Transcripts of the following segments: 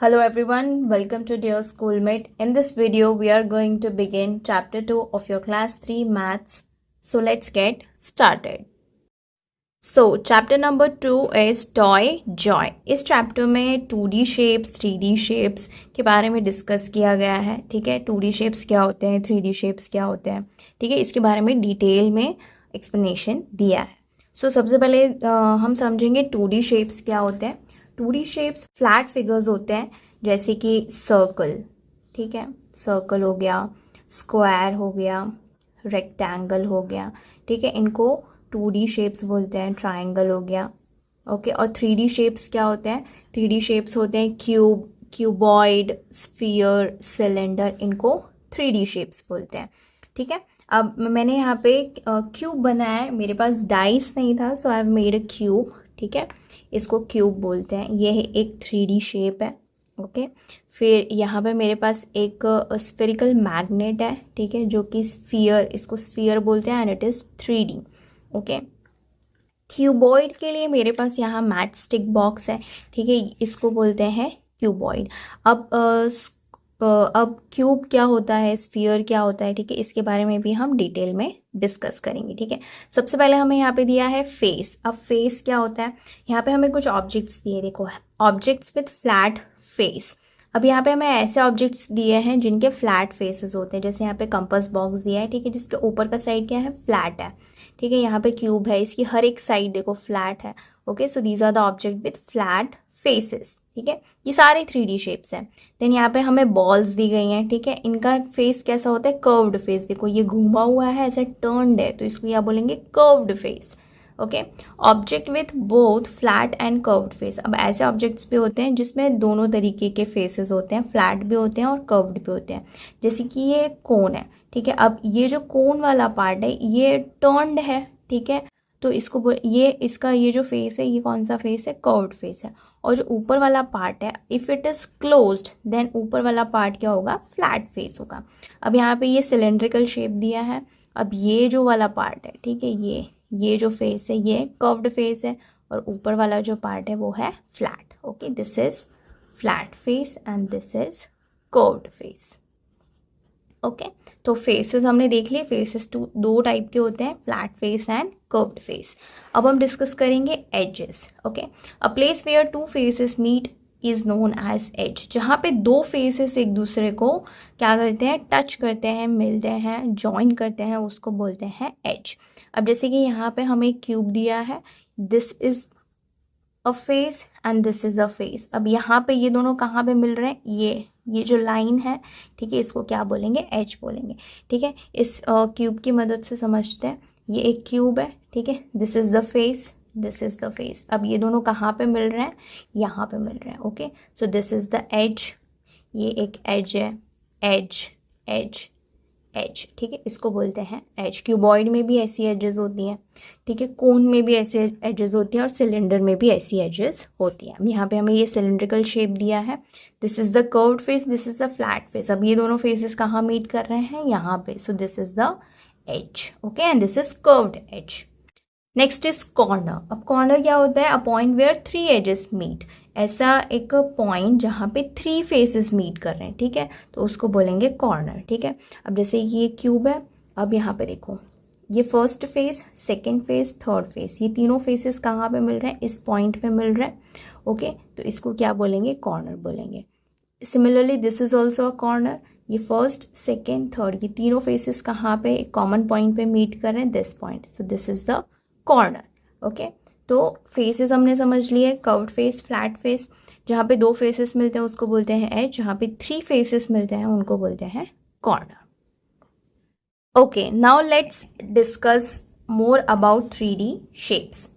Hello everyone, welcome to Dear Schoolmate. In this video, we are going to begin chapter 2 of your class 3 maths. So let's get started. So chapter number 2 is Toy Joy. इस chapter में 2D shapes, 3D shapes के बारे में discuss किया गया है. ठीक है, 2D shapes क्या होते हैं, 3D shapes क्या होते हैं. ठीक है, इसके बारे में डिटेल में एक्सप्लेनेशन दिया है. सो सबसे पहले हम समझेंगे 2D shapes क्या होते हैं. 2D shapes फ्लैट फिगर्स होते हैं, जैसे कि सर्कल. ठीक है, सर्कल हो गया, स्क्वायर हो गया, रेक्टेंगल हो गया. ठीक है, इनको 2D शेप्स बोलते हैं. ट्राइंगल हो गया. ओके, और 3D शेप्स क्या होते हैं. 3D शेप्स होते हैं क्यूब, क्यूबॉइड, स्फीयर, सिलेंडर. इनको 3D शेप्स बोलते हैं. ठीक है, अब मैंने यहाँ पे क्यूब बनाया है. मेरे पास डाइस नहीं था, so I have made a cube. ठीक है, इसको क्यूब बोलते हैं. ये एक 3D शेप है. ओके, फिर यहाँ पे मेरे पास एक स्फेरिकल मैग्नेट है. ठीक है, जो कि स्फीयर, इसको स्फीयर बोलते हैं and it is 3D. Okay, cuboid के लिए मेरे पास यहाँ मैच स्टिक बॉक्स है. ठीक है, इसको बोलते हैं क्यूबॉइड. अब क्यूब क्या होता है, स्फीयर क्या होता है, ठीक है, इसके बारे में भी हम डिटेल में डिस्कस करेंगे. ठीक है, सबसे पहले हमें यहाँ पे दिया है फेस. अब फेस क्या होता है, यहाँ पे हमें कुछ ऑब्जेक्ट्स दिए. देखो, ऑब्जेक्ट्स विथ फ्लैट फेस. अब यहाँ पे हमें ऐसे ऑब्जेक्ट्स दिए हैं जिनके फ्लैट फेसेस होते हैं. जैसे यहाँ पे कंपास बॉक्स दिया है. ठीक है, जिसके ऊपर का साइड क्या है, फ्लैट है. ठीक है, यहाँ पे क्यूब है, इसकी हर एक साइड देखो फ्लैट है. Okay, so these are the object with flat faces. ठीक है, ये सारे 3D शेप्स हैं. देन यहाँ पे हमें बॉल्स दी गई हैं. ठीक है, इनका फेस कैसा होता है, कर्व्ड फेस. देखो ये घूमा हुआ है, ऐसे टर्न्ड है, तो इसको क्या बोलेंगे, curved face. Okay, object with both flat and curved face. अब ऐसे ऑब्जेक्ट्स भी होते हैं जिसमें दोनों तरीके के फेसेस होते हैं, फ्लैट भी होते हैं और कर्व्ड भी होते हैं. जैसे कि ये कोन है. ठीक है, अब ये जो कोन वाला पार्ट है ये टर्न्ड है. ठीक है, तो इसको ये इसका ये जो फेस है, ये कौन सा फेस है, कर्व्ड फेस है. और जो ऊपर वाला पार्ट है, if it is closed then ऊपर वाला पार्ट क्या होगा, फ्लैट फेस होगा. अब यहाँ पे ये सिलेंड्रिकल शेप दिया है. अब ये जो वाला पार्ट है, ठीक है, ये जो फेस है ये कर्व्ड फेस है, और ऊपर वाला जो पार्ट है वो है flat. Okay, this is flat face and this is curved face. Okay, तो फेसेस हमने देख लिए. फेसेस दो टाइप के होते हैं, flat face and curved face. अब हम डिस्कस करेंगे edges. Okay, a place where two faces meet is known as edge. जहाँ पे दो फेसेस एक दूसरे को क्या करते हैं, टच करते हैं, मिलते हैं, ज्वाइन करते हैं, उसको बोलते हैं एज. अब जैसे कि यहाँ पे हमें एक क्यूब दिया है, this is a face and this is a face. अब यहाँ पे ये दोनों कहाँ पे मिल रहे हैं, ये जो लाइन है, ठीक है, इसको क्या बोलेंगे, एज बोलेंगे. ठीक है, इस क्यूब की मदद से समझते हैं. ये एक क्यूब है. ठीक है, this is the face, this is the face. अब ये दोनों कहाँ पे मिल रहे हैं, यहाँ पे मिल रहे हैं. Okay, so this is the edge. ये एक एज है, एज, एज, एज. ठीक है, इसको बोलते हैं एज. क्यूबॉइड में भी ऐसी एजेस होती हैं. ठीक है, कोन में भी ऐसी एजेस होती हैं और सिलेंडर में भी ऐसी एजेस होती हैं. यहाँ पे हमें ये सिलेंड्रिकल शेप दिया है. This is the curved face, this is the flat face. अब ये दोनों फेसेस कहाँ मीट कर रहे हैं, यहाँ पे. So this is the edge. Okay, and this is curved edge. Next is corner. अब कॉर्नर क्या होता है, a point where 3 edges meet. ऐसा एक पॉइंट जहाँ पे 3 फेसेस मीट कर रहे हैं. ठीक है, तो उसको बोलेंगे कॉर्नर. ठीक है, अब जैसे ये क्यूब है. अब यहाँ पे देखो, ये first face, second face, third phase, ये तीनों फेसेस कहाँ पे मिल रहे हैं, इस पॉइंट पे मिल रहे हैं. ओके, तो इसको क्या बोलेंगे, कॉर्नर बोलेंगे. Similarly this is also a corner. ये फर्स्ट, सेकेंड, थर्ड, ये तीनों फेसेस कहाँ पे, एक कॉमन पॉइंट पे मीट कर रहे हैं, this point. So this is the corner. Okay, तो फेसेस हमने समझ लिए, कर्व्ड फेस, फ्लैट फेस. जहाँ पे 2 फेसेस मिलते हैं उसको बोलते हैं एज. जहाँ पे 3 फेसेस मिलते हैं उनको बोलते हैं corner. Okay, now let's discuss more about 3D shapes.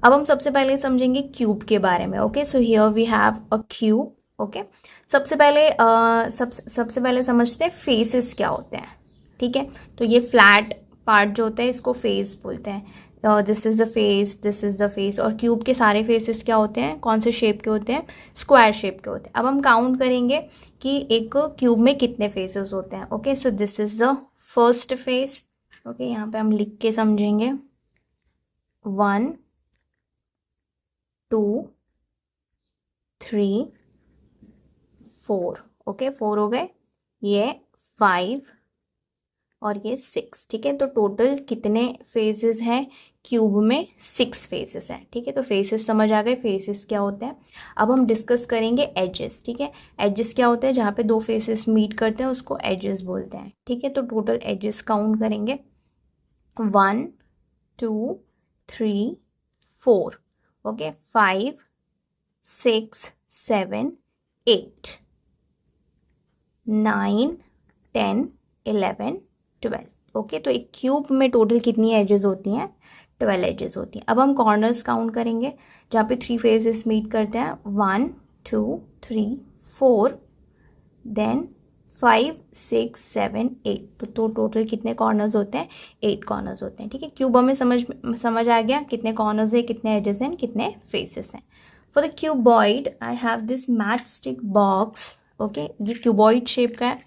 अब हम सबसे पहले समझेंगे क्यूब के बारे में. Okay, so here we have a cube. Okay, सबसे पहले समझते हैं फेसेस क्या होते हैं. ठीक है, तो ये फ्लैट पार्ट जो होता है इसको फेस बोलते हैं. This is the face, this is the face. और क्यूब के सारे फेसेस क्या होते हैं, कौन से शेप के होते हैं, स्क्वायर शेप के होते हैं. अब हम काउंट करेंगे कि एक क्यूब में कितने फेसेस होते हैं. Okay, so this is the first face. Okay, यहाँ पे हम लिख के समझेंगे. 1, 2, 3, 4, ओके 4 हो गए, ये 5 और ये 6, ठीक है। तो टोटल कितने फेजेस हैं क्यूब में? 6 फेजेस हैं, ठीक है। तो फेसेस समझ आ गए, फेसेस क्या होते हैं। अब हम डिस्कस करेंगे एजेस, ठीक है। एजेस क्या होते हैं? जहाँ पे दो फेसेस मीट करते हैं उसको एजेस बोलते हैं, ठीक है। तो टोटल एजेस काउंट करेंगे, 1 2 3 4, ओके, 5 6 7 8 9 10 11 12, ओके। तो एक क्यूब में टोटल कितनी एजेस होती हैं? 12 एजेस होती हैं। अब हम कॉर्नर्स काउंट करेंगे, जहाँ पे 3 फेसेस मीट करते हैं, 1 2 3 4, देन 5 6 7 8। तो टोटल कितने कॉर्नर्स होते हैं? 8 कॉर्नर्स होते हैं, ठीक है। क्यूब हमें समझ आ गया कितने कॉर्नर्स हैं, कितने एजेस हैं, कितने फेसेस हैं। For the cuboid I have this match stick box, okay. ये क्यूबॉइड शेप का है।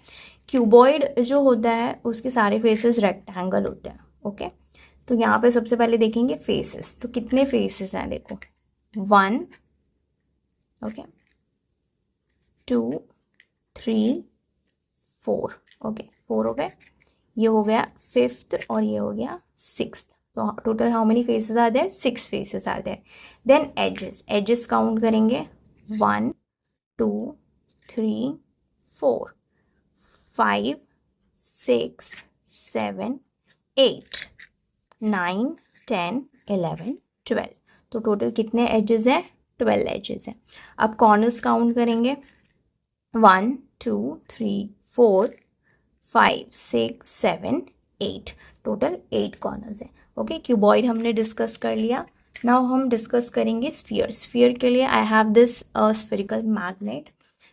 क्यूबॉइड जो होता है उसके सारे फेसेस रेक्टेंगल होते हैं, ओके। तो यहाँ पे सबसे पहले देखेंगे फेसेस, तो कितने फेसेस हैं? देखो 1, ओके, 2 3 4, ओके 4 हो गए, ये हो गया 5th और ये हो गया 6th। तो total how many faces are there? 6 faces are there. Then edges count करेंगे, 1 2 3 4 5 6 7 8 9 10 11 12। तो टोटल कितने एजेस हैं? 12 एजेस हैं। अब कॉर्नर्स काउंट करेंगे, 1 2 3 4 5 6 7 8, टोटल 8 कॉर्नर्स हैं, ओके। क्यूबॉइड हमने डिस्कस कर लिया। नाउ हम डिस्कस करेंगे स्फीयर। स्फीयर के लिए I have this spherical magnet,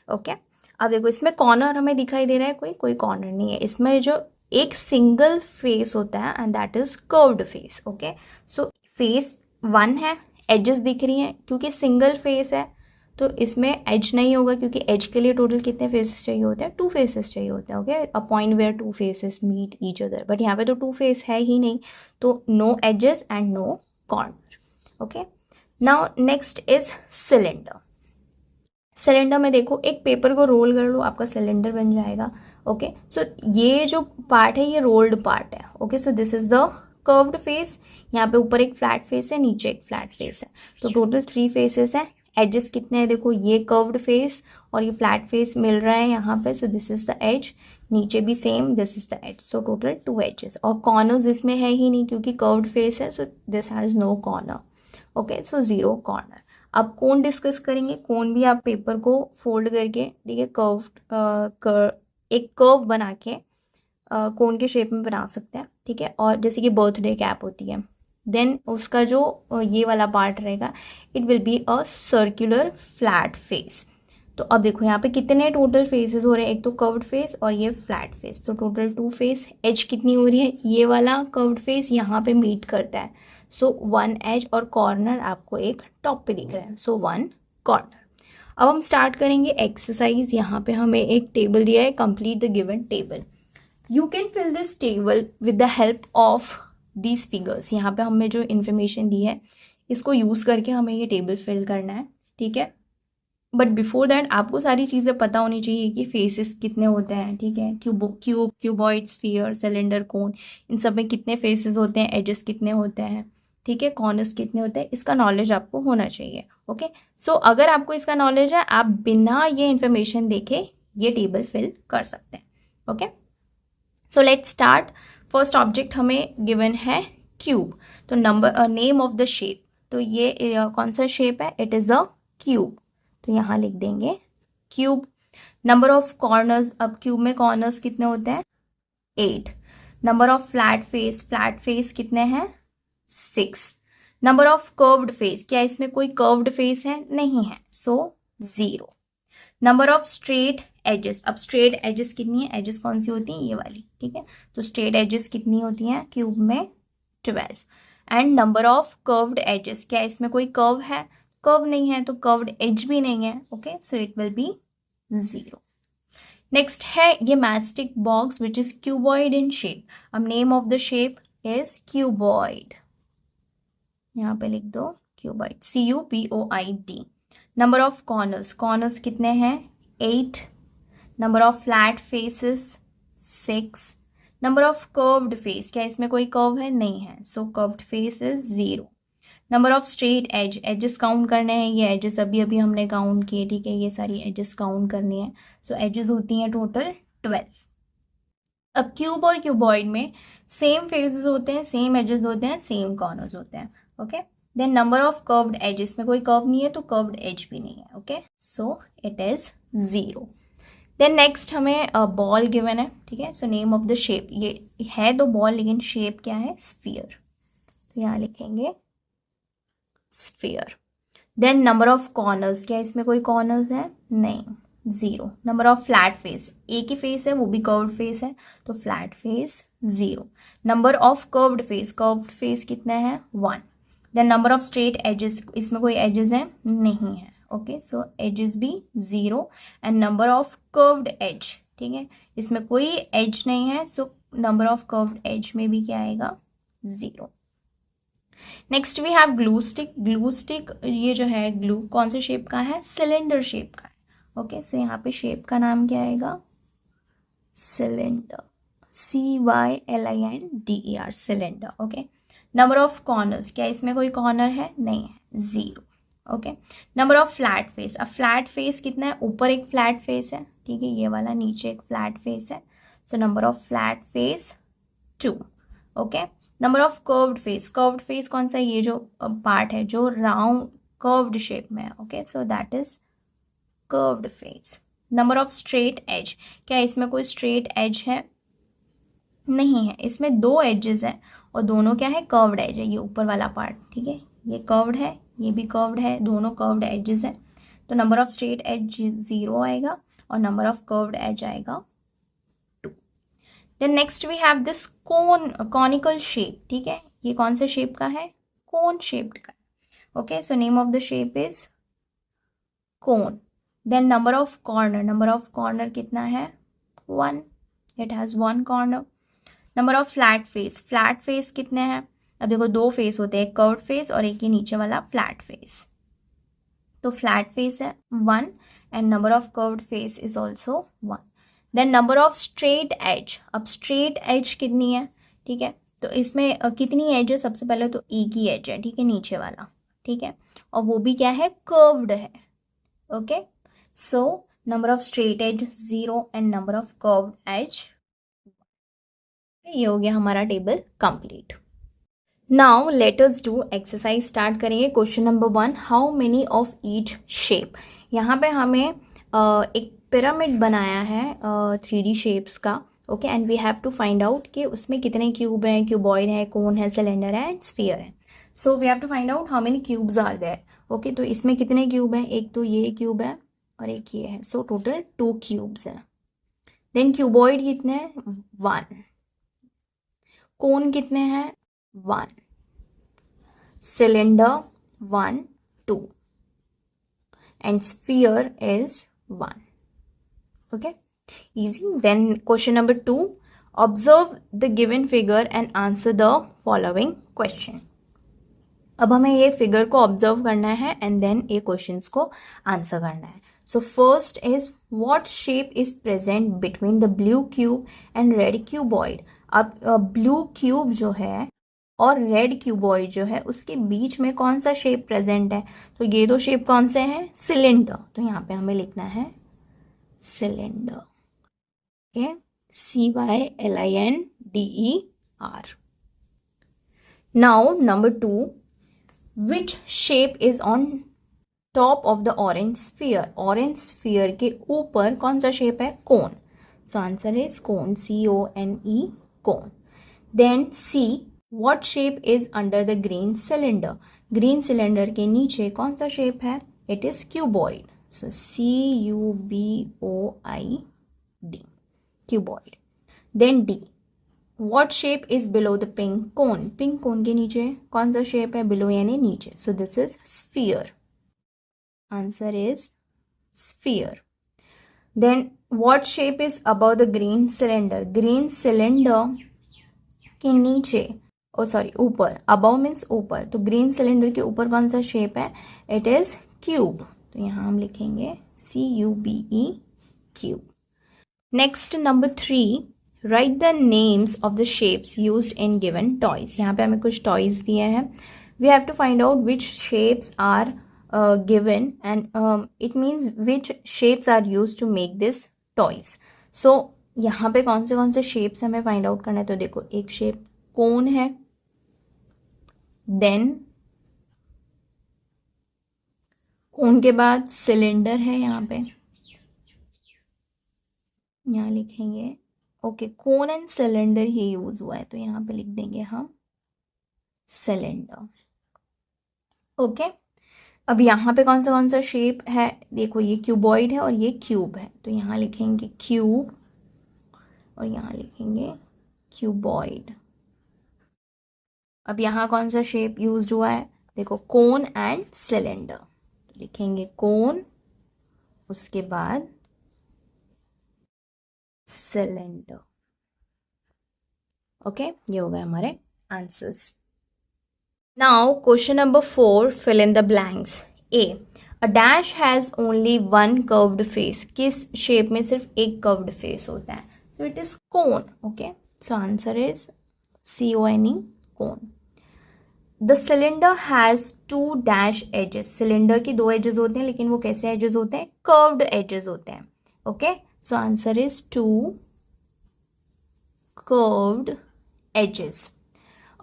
okay. अब देखो इसमें कॉर्नर हमें दिखाई दे रहा है, कोई कॉर्नर नहीं है इसमें। जो एक सिंगल फेस होता है and that is curved face, okay. So face 1 है, एजेस दिख रही हैं, क्योंकि सिंगल फेस है तो इसमें एज नहीं होगा, क्योंकि एज के लिए टोटल कितने फेसेस चाहिए होते हैं? 2 फेसेस चाहिए होते हैं, okay. A point where 2 faces meet each other, but यहाँ पे तो 2 फेस है ही नहीं, तो no edges and no corner, okay. Now next is cylinder. Cylinder में देखो, एक पेपर को रोल कर लो, आपका सिलेंडर बन जाएगा, ओके। सो ये जो पार्ट है ये रोल्ड पार्ट है, okay. So this is the curved face. यहाँ पे ऊपर एक फ्लैट फेस है, नीचे एक फ्लैट फेस है, तो टोटल 3 फेसेस हैं। एजेस कितने हैं? देखो ये कर्व्ड फेस और ये फ्लैट फेस मिल रहा है यहाँ पे, so this is the edge. नीचे भी same, this is the edge, so total 2 edges. और कॉर्नर्स इसमें है ही नहीं क्योंकि कर्व्ड फेस है, so this has no corner, okay. So 0 corner. अब कोन डिस्कस करेंगे। कोन भी आप पेपर को फोल्ड करके, ठीक है, एक कर्व बना के कोन के शेप में बना सकते हैं, ठीक है। और जैसे कि बर्थडे कैप होती है, देन उसका जो ये वाला पार्ट रहेगा, it will be a circular flat face. तो अब देखो यहाँ पे कितने टोटल फेसेस हो रहे हैं, एक तो कर्व्ड फेस और ये फ्लैट फेस, तो टोटल 2 फेस। एज कितनी हो रही है? ये वाला कर्व्ड फेस यहाँ पे मीट करता है, सो 1 एज, और कॉर्नर आपको एक टॉप पे दिख रहा है, सो 1 कॉर्नर। अब हम स्टार्ट करेंगे एक्सरसाइज। यहाँ पे हमें एक टेबल दिया है, complete the given table. You can fill this table with the help of these figures. यहाँ पे हमें जो इन्फॉर्मेशन दी है इसको यूज़ करके हमें ये टेबल फिल करना है, ठीक है। बट बिफोर दैट आपको सारी चीज़ें पता होनी चाहिए कि फेसेस कितने होते हैं, ठीक है। क्यूबॉइड, स्फीयर, सिलेंडर, कोन, इन सब में कितने फेसेस होते हैं, एजेस कितने होते हैं, ठीक है, कॉर्नर्स कितने होते हैं, इसका नॉलेज आपको होना चाहिए, ओके। सो अगर आपको इसका नॉलेज है, आप बिना ये इन्फॉर्मेशन देखे ये टेबल फिल कर सकते हैं, okay. So let's start. First object हमें गिवन है क्यूब। तो नेम ऑफ द शेप, तो ये कौन सा शेप है? इट इज़ अ क्यूब, तो यहाँ लिख देंगे क्यूब। नंबर ऑफ कॉर्नर्स, अब क्यूब में कॉर्नर्स कितने होते हैं? 8। नंबर ऑफ फ्लैट फेस कितने हैं? 6। नंबर ऑफ कर्व्ड फेस, क्या इसमें कोई कर्व्ड फेस है? नहीं है, सो 0। नंबर ऑफ स्ट्रेट एजेस, अब स्ट्रेट एजेस कितनी है? एजेस कौन सी होती हैं? ये वाली, ठीक है। तो स्ट्रेट एजेस कितनी होती हैं क्यूब में? 12। And number of curved edges, क्या इसमें कोई कर्व है? कर्व नहीं है, तो कर्व्ड एज भी नहीं है, okay. So it will be 0। Next है ये matchstick box which is cuboid in shape. अब name of the shape is cuboid, यहाँ पे लिख दो cuboid, CUBOID। Number of corners, corners कितने हैं? 8। Number of flat faces 6, number of curved face, क्या इसमें कोई कर्व है, नहीं है, so curved face is 0। Number of straight edge, edges count करने हैं, ये एजेस अभी अभी हमने काउंट किए, ठीक है, ये सारी एजेस काउंट करनी है, सो एजेस होती हैं टोटल 12। अब क्यूब और क्यूबॉइड में सेम फेसेस होते हैं, सेम एजेस होते हैं, सेम कॉर्नर्स होते हैं, okay. Then number of curved edges में कोई कर्व नहीं है तो कर्व्ड एज भी नहीं है, okay, so it is 0। Then next हमें बॉल गिवन है, ठीक है, so name of the shape, ये है तो बॉल लेकिन शेप क्या है, स्फीयर, तो यहाँ लिखेंगे sphere. Then number of corners, क्या इसमें कोई कॉर्नर्स है, नहीं, 0। नंबर ऑफ फ्लैट फेस, एक ही फेस है वो भी कर्व्ड फेस है तो flat face 0। Number of curved face कितने हैं, 1। Then number of straight edges, इसमें कोई एजेस है, नहीं है, ओके, सो एजेस भी 0। And number of curved edge, ठीक है, इसमें कोई एज नहीं है, so number of curved edge में भी क्या आएगा, 0। Next we have glue stick. Glue stick ये जो है ग्लू कौन से शेप का है, सिलेंडर शेप का है, ओके, सो यहाँ पे शेप का नाम क्या आएगा, cylinder, CYLINDER, cylinder, okay. Number of corners, क्या इसमें कोई कॉर्नर है, नहीं है, 0, okay. Number of flat face, अब फ्लैट फेस कितना है, ऊपर एक फ्लैट फेस है, ठीक है, ये वाला, नीचे एक फ्लैट फेस है, so number of flat face 2, okay. Number of curved face कौन सा है, ये जो पार्ट है जो राउंड कर्व्ड शेप में है, okay, so that is curved face. Number of straight edge, क्या इसमें कोई स्ट्रेट एज है, नहीं है, इसमें 2 एजेस हैं और दोनों क्या है, कर्व्ड एज है, ये ऊपर वाला पार्ट, ठीक है, ये कर्व्ड है, ये भी कर्व्ड है, दोनों कर्व्ड एजेस हैं, तो नंबर ऑफ स्ट्रेट एज 0 आएगा और नंबर ऑफ कर्व्ड एज आएगा 2। Then next we have this conical shape, ठीक है, ये कौन से शेप का है, कोन शेप्ड का, okay, so name of the shape is cone. Then number of corner कितना है, 1, it has 1 corner. Number of flat face कितने हैं, अब देखो 2 फेस होते हैं, एक कर्व्ड फेस और एक ही नीचे वाला फ्लैट फेस, तो फ्लैट फेस है 1 and number of curved face is also 1। Then number of straight edge, अब स्ट्रेट एज कितनी है, ठीक है, तो इसमें कितनी एज है, सबसे पहले तो एक ही एज है, ठीक है, नीचे वाला, ठीक है, और वो भी क्या है, कर्व्ड है, okay, so number of straight edge 0 and number of curved edge, ये हो गया हमारा table complete. Now let us do exercise start करेंगे। Question number 1, how many of each shape, यहाँ पे हमें एक पिरामिड बनाया है 3D शेप्स का, okay, and we have to find out कि उसमें कितने क्यूब हैं, क्यूबॉइड है, कोन है, सिलेंडर है एंड स्फीयर है, so we have to find out how many cubes are there, okay, तो इसमें कितने क्यूब हैं, एक तो ये क्यूब है और एक ये है, सो टोटल 2 क्यूब्स हैं। देन क्यूबॉइड कितने हैं, 1, कोन कितने हैं, 1, cylinder 1, 2 and sphere is 1, okay, easy. Then question number 2, observe the given figure and answer the following question। अब हमें ये फिगर को ऑब्जर्व करना है एंड देन ये क्वेश्चंस को आंसर करना है। So first is what shape is present between the blue cube and red cuboid. अब ब्लू क्यूब जो है और रेड क्यूबॉइड जो है उसके बीच में कौन सा शेप प्रेजेंट है, तो ये 2 शेप कौन से हैं, सिलेंडर, तो यहाँ पे हमें लिखना है cylinder, okay, CYLINDER। Now number 2, which shape is on top of the orange sphere. Orange sphere के ऊपर कौन सा शेप है, cone, so answer is cone, CONE, cone. Then C, what shape is under the green cylinder। Green cylinder के नीचे कौन सा shape है, it is cuboid, so CUBOID, cuboid। then D, what shape is below the pink cone। Pink cone के नीचे कौन सा shape है, below यानी नीचे, so this is sphere, answer is sphere। then what shape is above the green cylinder। Green cylinder के नीचे ऊपर, अबव मीन्स ऊपर, तो ग्रीन सिलेंडर के ऊपर कौन सा शेप है, इट इज क्यूब, तो यहाँ हम लिखेंगे CUBE, cube. Next number 3, write the names of the shapes used in given toys. यहाँ पे हमें कुछ टॉयज दिए हैं, we have to find out which shapes are given and it means which shapes are use to make this toys. So यहाँ पे कौन से शेप्स हमें फाइंड आउट करना है, तो देखो एक शेप कोन है, देन कोन के बाद सिलेंडर है, यहाँ पे यहाँ लिखेंगे okay cone and cylinder he use हुआ है, तो यहाँ पे लिख देंगे हम सिलेंडर। ओके अब यहाँ पे कौन सा शेप है, देखो ये क्यूबॉइड है और ये क्यूब है, तो यहाँ लिखेंगे क्यूब और यहाँ लिखेंगे क्यूबॉइड। अब यहाँ कौन सा शेप यूज हुआ है, देखो कोन एंड सिलेंडर, लिखेंगे कोन उसके बाद सिलेंडर। ओके ये हो गए हमारे answers. Now question number 4, fill in the blanks. A, a dash has only one curved face, किस शेप में सिर्फ एक कर्व्ड फेस होता है, so it is cone. Okay so answer is CONE, cone. The cylinder has 2 dash edges, cylinder की 2 edges होते हैं, लेकिन वो कैसे एजेस होते हैं, कर्व्ड एजेस होते हैं। Okay so answer is 2 curved edges.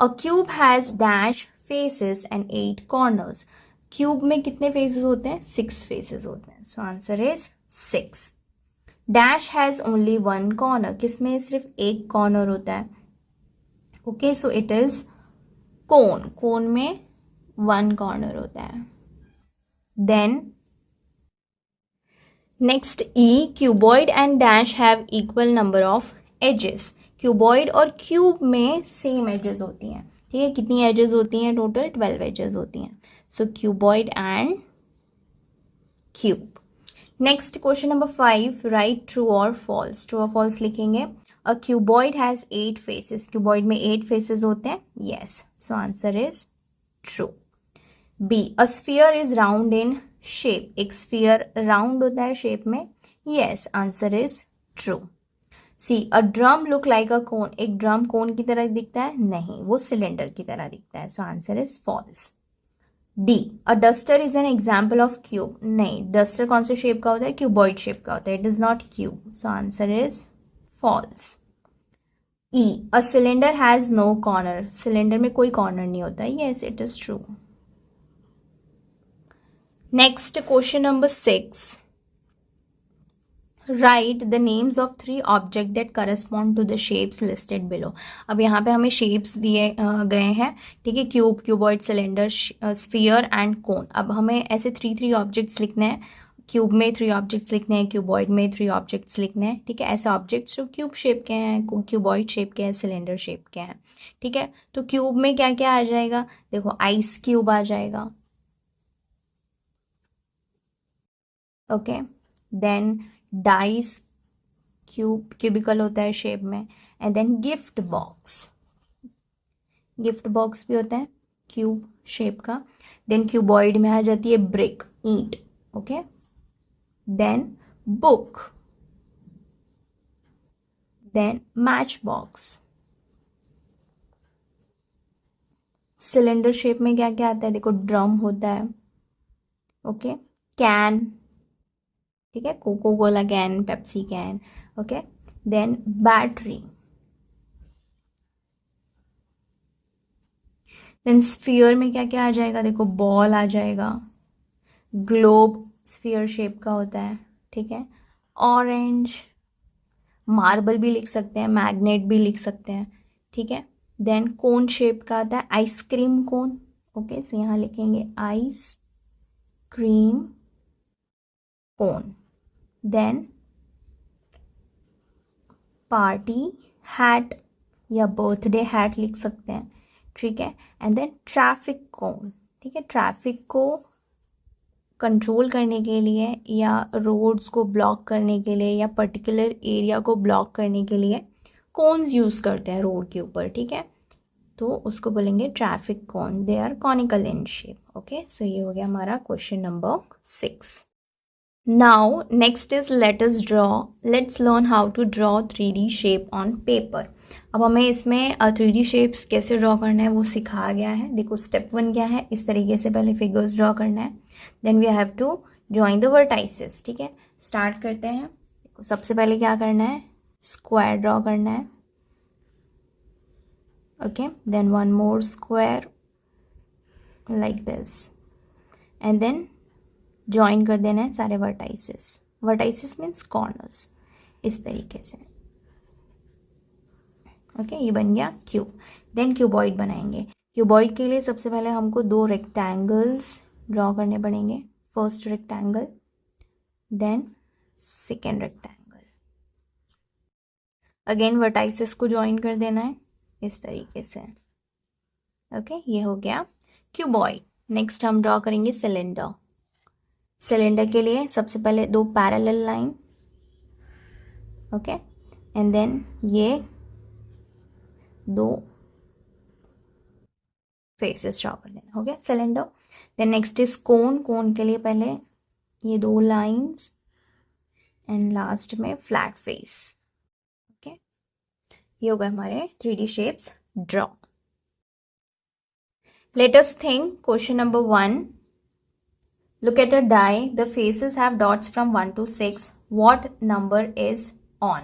A cube has dash faces and 8 corners. Cube में कितने फेसेस होते हैं, 6 फेसेस होते हैं, so answer is 6। Dash has only 1 corner, किसमें सिर्फ एक कॉर्नर होता है, okay so it is cone, cone में 1 कॉर्नर होता है। Then next e, cuboid and dash have equal number of edges, cuboid और क्यूब में सेम एजेस होती हैं, ठीक है, कितनी एजेस होती हैं, टोटल 12 एजेस होती हैं, so cuboid and cube. Next question number 5, write true और फॉल्स, ट्रू और फॉल्स लिखेंगे। A cuboid has 8 faces, cuboid में 8 फेसेस होते हैं, yes so answer is true. B, a sphere is round in shape, एक sphere round होता है shape में, yes answer is true. C, a drum look like a cone, एक drum कोन की तरह दिखता है, नहीं वो सिलेंडर की तरह दिखता है, so answer is false. D, a duster is an example of cube, नहीं डस्टर कौन से शेप का होता है, क्यूबॉइड शेप का होता है, it is not cube, so answer is false. E, a cylinder has no corner, cylinder में कोई कॉर्नर नहीं होता, yes it is true. Next question number 6, write the names of 3 object that correspond to the shapes listed below. अब यहाँ पे हमें shapes दिए गए हैं, ठीक है, cube, cuboid, cylinder, sphere and कोन। अब हमें ऐसे 3 ऑब्जेक्ट्स लिखने हैं, क्यूब में 3 ऑब्जेक्ट्स लिखने हैं, क्यूबॉइड में 3 ऑब्जेक्ट्स लिखने हैं, ठीक है, ऐसे ऑब्जेक्ट्स जो क्यूब शेप के हैं, क्यूबॉइड शेप के हैं, सिलेंडर शेप के हैं, ठीक है। तो क्यूब में क्या क्या आ जाएगा, देखो आइस क्यूब आ जाएगा, okay, then dice cube, cubical होता है शेप में, and then gift box, gift box भी होता है क्यूब शेप का। देन क्यूबॉइड में आ जाती है ब्रिक, ईंट, okay, then book, then match box. Cylinder shape में क्या क्या आता है, देखो ड्रम होता है, ओके, कैन, ठीक है, Coca Cola can, Pepsi can, okay, then battery, then sphere में क्या क्या आ जाएगा, देखो बॉल आ जाएगा, ग्लोब स्फीयर शेप का होता है, ठीक है, ऑरेंज, मार्बल भी लिख सकते हैं, मैग्नेट भी लिख सकते हैं, ठीक है, देन कोन शेप का आता है आइसक्रीम कोन, ओके सो यहाँ लिखेंगे आइस क्रीम कोन। देन पार्टी हैट या बर्थडे हैट लिख सकते हैं, ठीक है, एंड देन ट्रैफिक कोन, ठीक है, ट्रैफिक को कंट्रोल करने के लिए या रोड्स को ब्लॉक करने के लिए या पर्टिकुलर एरिया को ब्लॉक करने के लिए कोन्स यूज़ करते हैं रोड के ऊपर, ठीक है, तो उसको बोलेंगे traffic cone, they are conical in shape. Okay so ये हो गया हमारा question number 6। Now next is let us draw, let's learn how to draw 3D shape on paper. अब हमें इसमें 3D शेप्स कैसे ड्रॉ करना है वो सिखाया गया है। देखो स्टेप 1 क्या है, इस तरीके से पहले फिगर्स ड्रॉ करना है, then we have to join the vertices. ठीक है, स्टार्ट करते हैं। देखो सबसे पहले क्या करना है, स्क्वायर ड्रॉ करना है, okay, then one more square like this, and then join कर देना है सारे वर्टाइसेस। वर्टाइसेस मीन्स कॉर्नर्स, इस तरीके से, ओके, ये बन गया क्यूब। देन क्यूबॉइड बनाएंगे। क्यूबॉइड के लिए सबसे पहले हमको 2 रेक्टेंगल्स ड्रॉ करने पड़ेंगे। First rectangle, then second rectangle, again vertices को ज्वाइन कर देना है इस तरीके से, ओके, ये हो गया क्यूबॉइड। नेक्स्ट हम ड्रॉ करेंगे सिलेंडर। सिलेंडर के लिए सबसे पहले 2 parallel line, okay, and then ये 2 फेसेस ड्रॉ कर देना, हो गया cylinder. Then next is cone. Cone के लिए पहले ये 2 लाइंस एंड लास्ट में फ्लैट फेस, ओके, ये हो गए हमारे 3D shapes draw. Let us think question number 1, look at a die, the faces have dots from 1 to 6, what number is on?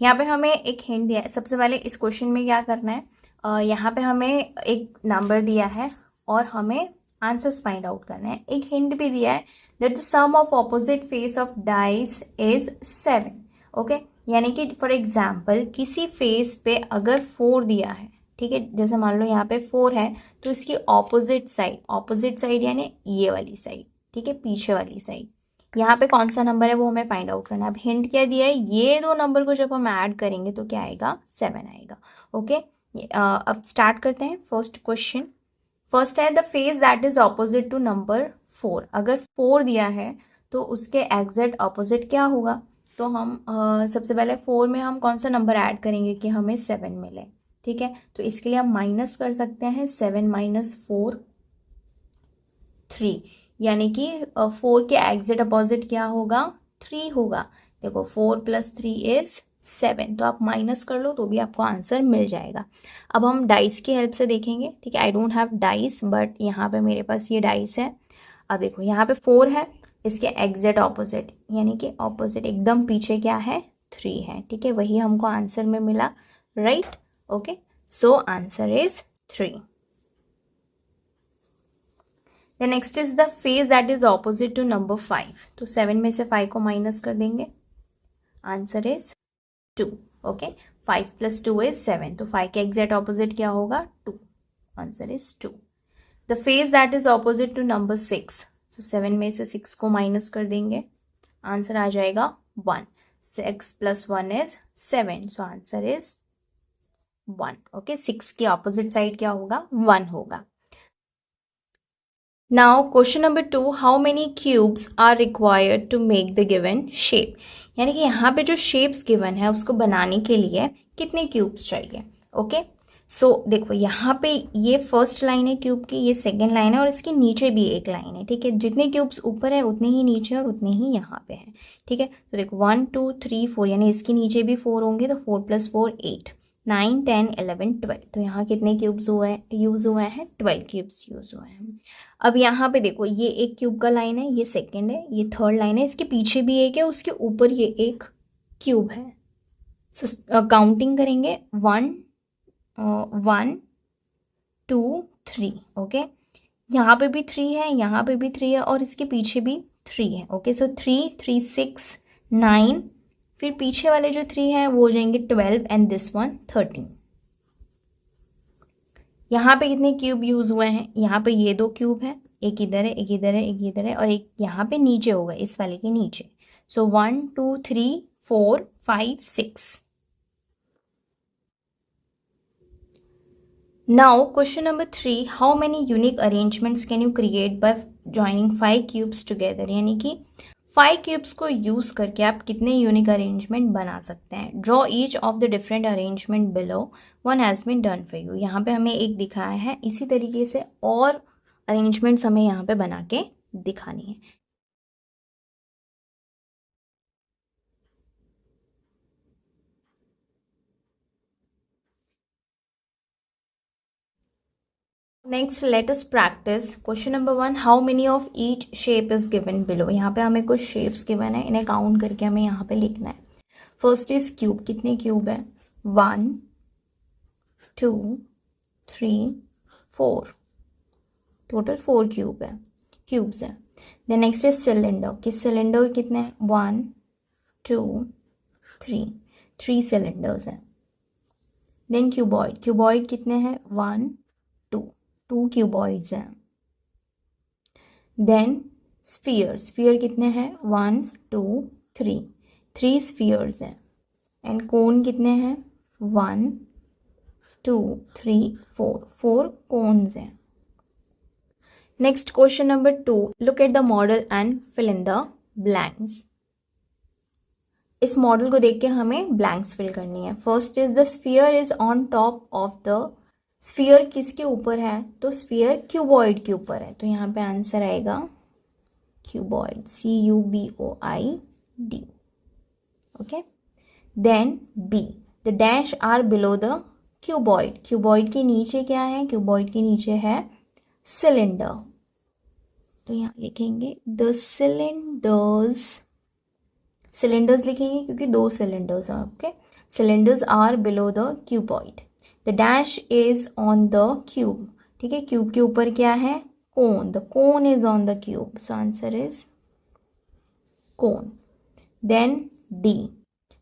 यहाँ पे हमें एक हिंट दिया है। सबसे पहले इस क्वेश्चन में क्या करना है, यहाँ पे हमें एक नंबर दिया है और हमें आंसर्स फाइंड आउट करना है। एक हिंट भी दिया है that the sum of opposite face of dice is 7, okay, यानी कि फॉर एग्जाम्पल किसी फेस पे अगर 4 दिया है, ठीक है, जैसे मान लो यहाँ पे 4 है तो इसकी ऑपोजिट साइड यानी ये वाली साइड, ठीक है, पीछे वाली साइड, यहाँ पे कौन सा नंबर है वो हमें फाइंड आउट करना है। अब हिंट क्या दिया है, ये 2 नंबर को जब हम ऐड करेंगे तो क्या आएगा, 7 आएगा, ओके। अब स्टार्ट करते हैं फर्स्ट क्वेश्चन। फर्स्ट है the face that is opposite to number 4। अगर 4 दिया है तो उसके एग्जैक्ट ऑपोजिट क्या होगा, तो हम सबसे पहले 4 में हम कौन सा नंबर ऐड करेंगे कि हमें 7 मिले, ठीक है, तो इसके लिए हम माइनस कर सकते हैं 7 माइनस 4 3, यानी कि 4 के एग्जैक्ट अपोजिट क्या होगा, 3 होगा। देखो 4 + 3 इज 7, तो आप माइनस कर लो तो भी आपको आंसर मिल जाएगा। अब हम डाइस की हेल्प से देखेंगे, ठीक है, I don't have dice but यहाँ पे मेरे पास ये डाइस है। अब देखो यहाँ पे 4 है, इसके एग्जैक्ट ऑपोजिट यानी कि ऑपोजिट एकदम पीछे क्या है, 3 है, ठीक है, वही हमको आंसर में मिला, right, okay, so answer is 3। The next is the face that is opposite to number 5, तो 7 में से 5 को माइनस कर देंगे, आंसर इज 2, ओके, 5 + 2 इज 7, तो 5 के एग्जैक्ट ऑपोजिट क्या होगा, 2, answer is 2। The face that is opposite to number 6, तो 7 में से 6 को माइनस कर देंगे, आंसर आ जाएगा 1, 6 + 1 is 7, so answer is 1, okay, 6 की ऑपोजिट साइड क्या होगा, 1 होगा। Now question number 2, how many cubes are required to make the given shape, यानी कि यहाँ पे जो शेप्स गिवन है उसको बनाने के लिए कितने क्यूब्स चाहिए, ओके। सो देखो यहाँ पे ये फर्स्ट लाइन है क्यूब की, ये सेकंड लाइन है और इसके नीचे भी एक लाइन है, ठीक है, जितने क्यूब्स ऊपर है उतने ही नीचे और उतने ही यहाँ पे हैं, ठीक है। तो देखो 1 2 3 4 यानी इसके नीचे भी 4 होंगे, तो 4 + 4 8, 9 10 11 12, तो यहाँ कितने क्यूब्स यूज़ हुए हैं, 12 क्यूब्स यूज़ हुए हैं। अब यहाँ पे देखो ये एक क्यूब का लाइन है, ये सेकंड है, ये थर्ड लाइन है, इसके पीछे भी एक है, उसके ऊपर ये एक क्यूब है। सो काउंटिंग करेंगे 1 1 2 3, ओके, यहाँ पे भी 3 है, यहाँ पे भी 3 है और इसके पीछे भी 3 है, ओके, सो 3 3 6 9, फिर पीछे वाले जो 3 हैं वो हो जाएंगे 12 एंड दिस वन 13। यहाँ पे कितने क्यूब यूज़ हुए हैं, यहाँ पे ये 2 क्यूब हैं, एक इधर है, एक इधर है, एक इधर है और एक यहाँ पे नीचे होगा, इस वाले के नीचे। सो 1 2 3 4 5 6। Now question number 3, how many unique arrangements can you create bye joining 5 cubes together, यानी कि 5 क्यूब्स को यूज़ करके आप कितने यूनिक अरेंजमेंट बना सकते हैं। Draw each of the different arrangement below, one has been done for you. यहाँ पे हमें एक दिखाया है, इसी तरीके से और अरेंजमेंट्स हमें यहाँ पे बना के दिखानी है। Next let us practice question number 1, how many of each shape is given below. यहाँ पे हमें कुछ शेप्स गिवन है, इन्हें काउंट करके हमें यहाँ पे लिखना है। फर्स्ट इज क्यूब, कितने क्यूब है? 1 2 3 4, टोटल 4 क्यूब्स है। देन नेक्स्ट इज सिलेंडर, किस सिलेंडर कितने हैं? 1 2 3 सिलेंडर्स हैं। देन क्यूबॉइड कितने हैं? 1 2 क्यूबॉइड्स हैं। देन स्फीयर कितने हैं? 1 2 3 स्फीयर्स हैं। एंड कोन कितने हैं? 1 2 3 4 कोन्स हैं। Next question number 2, look at the model and fill in the blanks. इस मॉडल को देख के हमें ब्लैंक्स फिल करनी है। First is the sphere is on top of the, sphere किसके ऊपर है? तो स्फीयर क्यूबॉइड के ऊपर है, तो यहाँ पे आंसर आएगा cuboid, CUBOID। Okay, then b, the dash are below the cuboid के नीचे क्या है? क्यूबॉइड के नीचे है सिलेंडर, तो यहाँ लिखेंगे द सिलेंडर्स लिखेंगे क्योंकि 2 सिलेंडर्स हैं। Okay, cylinders are below the cuboid. The dash is on the cube, ठीक है, क्यूब के ऊपर क्या है? Cone, the cone is on the cube, so answer is cone. Then D,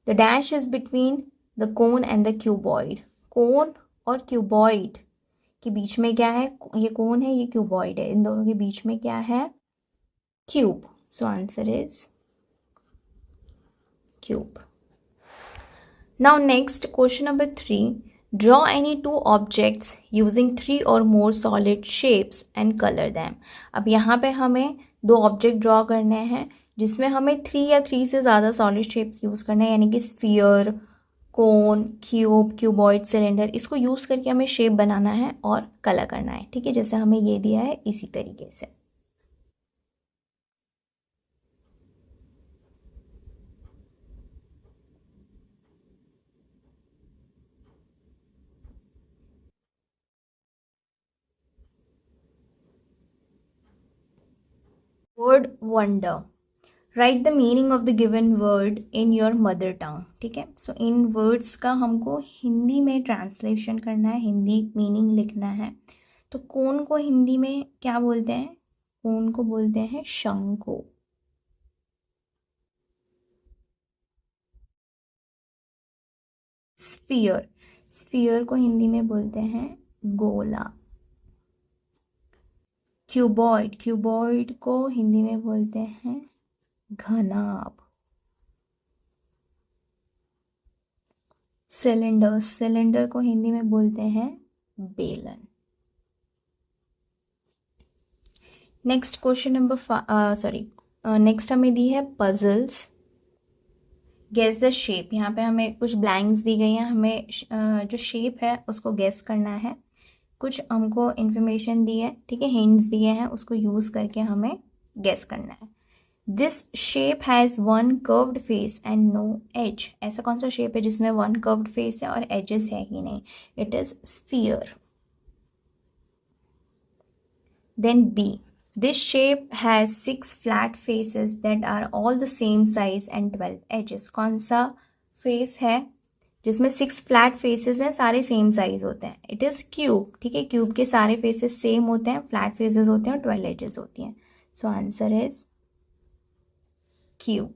the dash is between the cone and the cuboid, cone और cuboid के बीच में क्या है? ये कोन है, ये क्यूबॉइड है, इन दोनों के बीच में क्या है? Cube, so answer is cube. Now next question number 3, draw any 2 objects using 3 or more solid shapes and color them। अब यहाँ पे हमें 2 ऑब्जेक्ट ड्रॉ करने हैं जिसमें हमें 3 या 3 से ज़्यादा सॉलिड शेप्स यूज़ करने हैं, यानी कि स्फीयर, कोन, क्यूब, क्यूबॉइड, सिलेंडर, इसको यूज़ करके हमें शेप बनाना है और कलर करना है। ठीक है, जैसे हमें ये दिया है इसी तरीके से। Word wonder, right the meaning of the given word in your mother tongue. ठीक है, सो इन वर्ड्स का हमको हिंदी में ट्रांसलेशन करना है, हिंदी मीनिंग लिखना है। तो कोन को हिंदी में क्या बोलते हैं? कोन को बोलते हैं शंकु। स्फीयर को हिंदी में बोलते हैं गोला। क्यूबॉइड को हिंदी में बोलते हैं घनाभ। सिलेंडर को हिंदी में बोलते हैं बेलन। नेक्स्ट क्वेश्चन नंबर नेक्स्ट हमें दी है पजल्स, गेस द शेप। यहाँ पे हमें कुछ ब्लैंक्स दी गई हैं, हमें जो शेप है उसको गेस करना है। कुछ हमको इन्फॉर्मेशन दी है, ठीक है, हिंट्स दिए हैं, उसको यूज़ करके हमें गेस करना है। This shape has 1 curved face and no edge. ऐसा कौन सा शेप है जिसमें 1 कर्व्ड फेस है और एजेस है ही नहीं? It is sphere. Then b, this shape has 6 flat faces that are all the same size and 12 edges. कौन सा फेस है जिसमें 6 फ्लैट फेसेस हैं, सारे सेम साइज होते हैं? It is cube. ठीक है, क्यूब के सारे फेसेस सेम होते हैं, फ्लैट फेसेस होते हैं और 12 एजेस होती हैं। So answer is cube.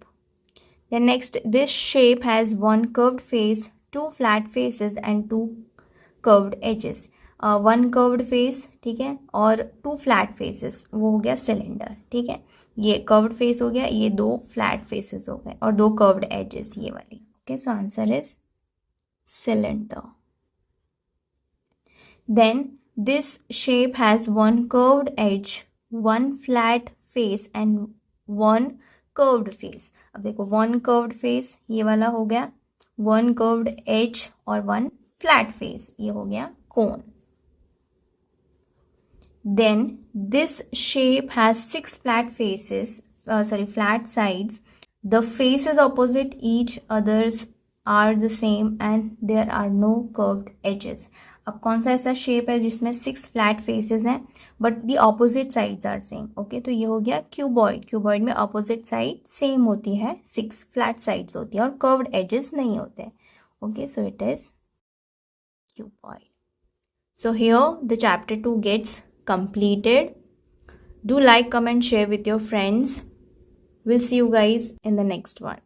Then next, this shape has 1 curved face, 2 flat faces and 2 curved edges. 1 curved face, ठीक है, और 2 फ्लैट फेसेस, वो हो गया सिलेंडर। ठीक है, ये कर्व्ड फेस हो गया, ये 2 फ्लैट फेसेस हो गए और 2 कर्व्ड एजेस ये वाली। Okay, so answer is cylinder. Then this shape has 1 curved edge, 1 flat face and 1 curved face. अब देखो 1 curved face ये वाला हो गया, 1 curved edge और 1 flat face ये हो गया cone. Then this shape has 6 flat faces, flat sides. The faces opposite each others are the same and there are no curved edges. अब कौन सा ऐसा शेप है जिसमें 6 फ्लैट फेसेस हैं but the opposite sides are same? Okay, तो ये हो गया क्यूबॉइड। क्यूबॉइड में ऑपोजिट साइड सेम होती है, 6 फ्लैट साइड्स होती है और कर्व्ड एजेस नहीं होते। Okay, so it is cuboid. So here the chapter 2 gets completed. Do like, comment, share with your friends. We'll see you guys in the next one.